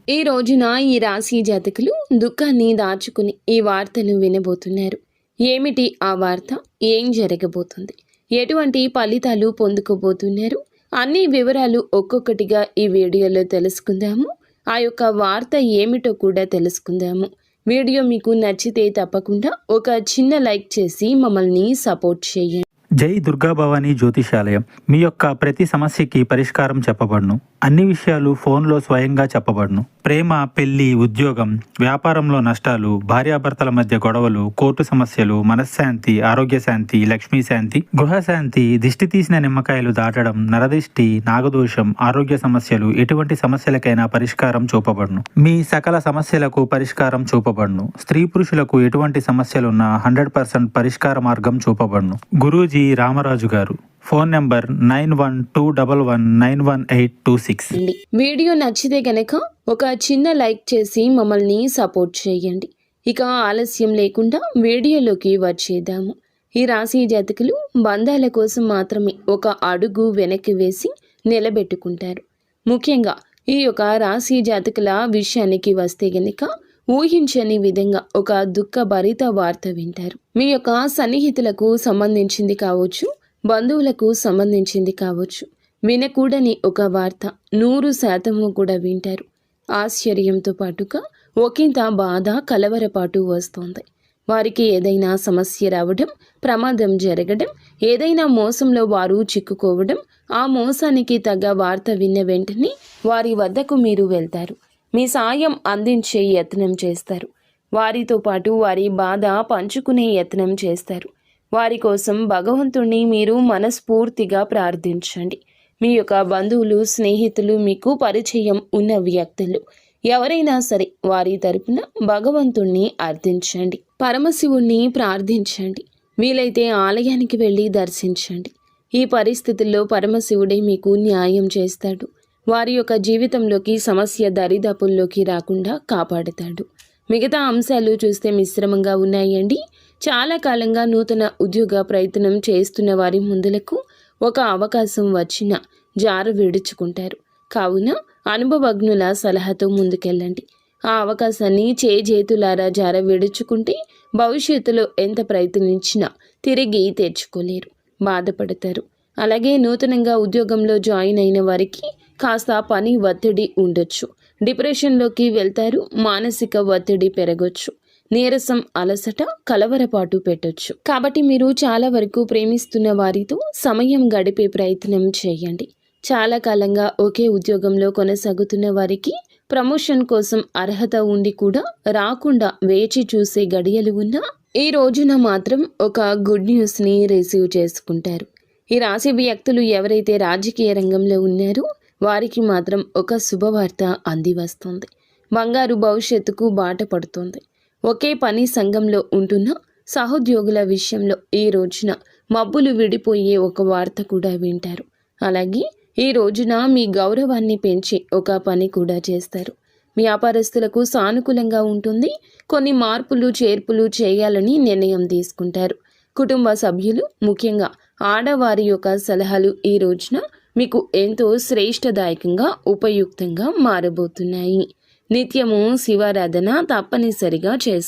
ఈ రోజున ఈ రాశి జాతకులు దుఃఖాన్ని దాచుకుని ఈ వార్తను వినబోతున్నారు. ఏమిటి ఆ వార్త? ఏం జరగబోతుంది? ఎటువంటి ఫలితాలు పొందుకోబోతున్నారు? అన్ని వివరాలు ఒక్కొక్కటిగా ఈ వీడియోలో తెలుసుకుందాము. ఆ యొక్క వార్త ఏమిటో కూడా తెలుసుకుందాము. వీడియో మీకు నచ్చితే తప్పకుండా ఒక చిన్న లైక్ చేసి మమ్మల్ని సపోర్ట్ చేయండి. జై దుర్గా భవానీ జ్యోతిషాలయం. మీ యొక్క ప్రతి సమస్యకి పరిష్కారం చెప్పబడును. అన్ని విషయాలు ఫోన్లో స్వయంగా చెప్పబడును. ప్రేమ, పెళ్లి, ఉద్యోగం, వ్యాపారంలో నష్టాలు, భార్యాభర్తల మధ్య గొడవలు, కోర్టు సమస్యలు, మనశ్శాంతి, ఆరోగ్య శాంతి, లక్ష్మీ శాంతి, గృహశాంతి, దిష్టి తీసిన నిమ్మకాయలు దాటడం, నరదిష్టి, నాగదోషం, ఆరోగ్య సమస్యలు, ఎటువంటి సమస్యలకైనా పరిష్కారం చూపబడును. మీ సకల సమస్యలకు పరిష్కారం చూపబడును. స్త్రీ పురుషులకు ఎటువంటి సమస్యలున్నా 100% పరిష్కార మార్గం చూపబడును. గురూజీ రామరాజు గారు. Phone number 9121191826. వీడియో నచ్చితే గనక ఒక చిన్న లైక్ చేసి మమ్మల్ని సపోర్ట్ చేయండి. ఇక ఆలస్యం లేకుండా వీడియోలోకి వచ్చేద్దాము. ఈ రాశి జాతకులు బంధాల కోసం మాత్రమే ఒక అడుగు వెనక్కి వేసి నిలబెట్టుకుంటారు. ముఖ్యంగా ఈ యొక్క రాశి జాతకుల విషయానికి వస్తే గనక ఊహించని విధంగా ఒక దుఃఖభరిత వార్త వింటారు. మీ యొక్క సన్నిహితులకు సంబంధించింది కావచ్చు, బంధువులకు సంబంధించింది కావచ్చు. వినకూడని ఒక వార్త 100% కూడా వింటారు. ఆశ్చర్యంతో పాటుగా ఒకంత బాధ, కలవరపాటు వస్తుంది. వారికి ఏదైనా సమస్య రావడం, ప్రమాదం జరగడం, ఏదైనా మోసంలో వారు చిక్కుకోవడం, ఆ మోసానికి తగ్గ వార్త విన్న వెంటనే వారి వద్దకు మీరు వెళ్తారు. మీ సాయం అందించే యత్నం చేస్తారు. వారితో పాటు వారి బాధ పంచుకునే యత్నం చేస్తారు. వారి కోసం భగవంతుణ్ణి మీరు మనస్ఫూర్తిగా ప్రార్థించండి. మీ యొక్క బంధువులు, స్నేహితులు, మీకు పరిచయం ఉన్న వ్యక్తులు ఎవరైనా సరే వారి తరపున భగవంతుణ్ణి అర్థించండి. పరమశివుణ్ణి ప్రార్థించండి. వీలైతే ఆలయానికి వెళ్ళి దర్శించండి. ఈ పరిస్థితుల్లో పరమశివుడే మీకు న్యాయం చేస్తాడు. వారి యొక్క జీవితంలోకి సమస్య దరిదాపుల్లోకి రాకుండా కాపాడుతాడు. మిగతా అంశాలు చూస్తే మిశ్రమంగా ఉన్నాయండి. చాలా కాలంగా నూతన ఉద్యోగ ప్రయత్నం చేస్తున్న వారి ముందులకు ఒక అవకాశం వచ్చిన జార విడుచుకుంటారు. కావున అనుభవజ్ఞుల సలహాతో ముందుకెళ్ళండి. ఆ అవకాశాన్ని చేజేతులారా జార విడుచుకుంటే భవిష్యత్తులో ఎంత ప్రయత్నించినా తిరిగి తెచ్చుకోలేరు, బాధపడతారు. అలాగే నూతనంగా ఉద్యోగంలో జాయిన్ అయిన వారికి కాస్త పని ఒత్తిడి ఉండొచ్చు. డిప్రెషన్లోకి వెళ్తారు. మానసిక ఒత్తిడి పెరగొచ్చు. నీరసం, అలసట, కలవరపాటు పెట్టొచ్చు. కాబట్టి మీరు చాలా వరకు ప్రేమిస్తున్న వారితో సమయం గడిపే ప్రయత్నం చేయండి. చాలా కాలంగా ఒకే ఉద్యోగంలో కొనసాగుతున్న వారికి ప్రమోషన్ కోసం అర్హత ఉండి కూడా రాకుండా వేచి చూసే గడియలు ఉన్నా ఈ రోజున మాత్రం ఒక గుడ్ న్యూస్ని రిసీవ్ చేసుకుంటారు. ఈ రాశి వ్యక్తులు ఎవరైతే రాజకీయ రంగంలో ఉన్నారో వారికి మాత్రం ఒక శుభవార్త అంది వస్తుంది. బంగారు భవిష్యత్తుకు బాట పడుతుంది. ఒకే పని సంఘంలో ఉంటున్న సహోద్యోగుల విషయంలో ఈ రోజున మబ్బులు విడిపోయే ఒక వార్త కూడా వింటారు. అలాగే ఈ రోజున మీ గౌరవాన్ని పెంచే ఒక పని కూడా చేస్తారు. వ్యాపారస్తులకు సానుకూలంగా ఉంటుంది. కొన్ని మార్పులు, చేర్పులు చేయాలని నిర్ణయం తీసుకుంటారు. కుటుంబ సభ్యులు, ముఖ్యంగా ఆడవారి యొక్క సలహాలు ఈ రోజున మీకు ఎంతో శ్రేష్టదాయకంగా, ఉపయుక్తంగా మారబోతున్నాయి. నిత్యము శివారాధన తప్పనిసరిగా చేసుకో.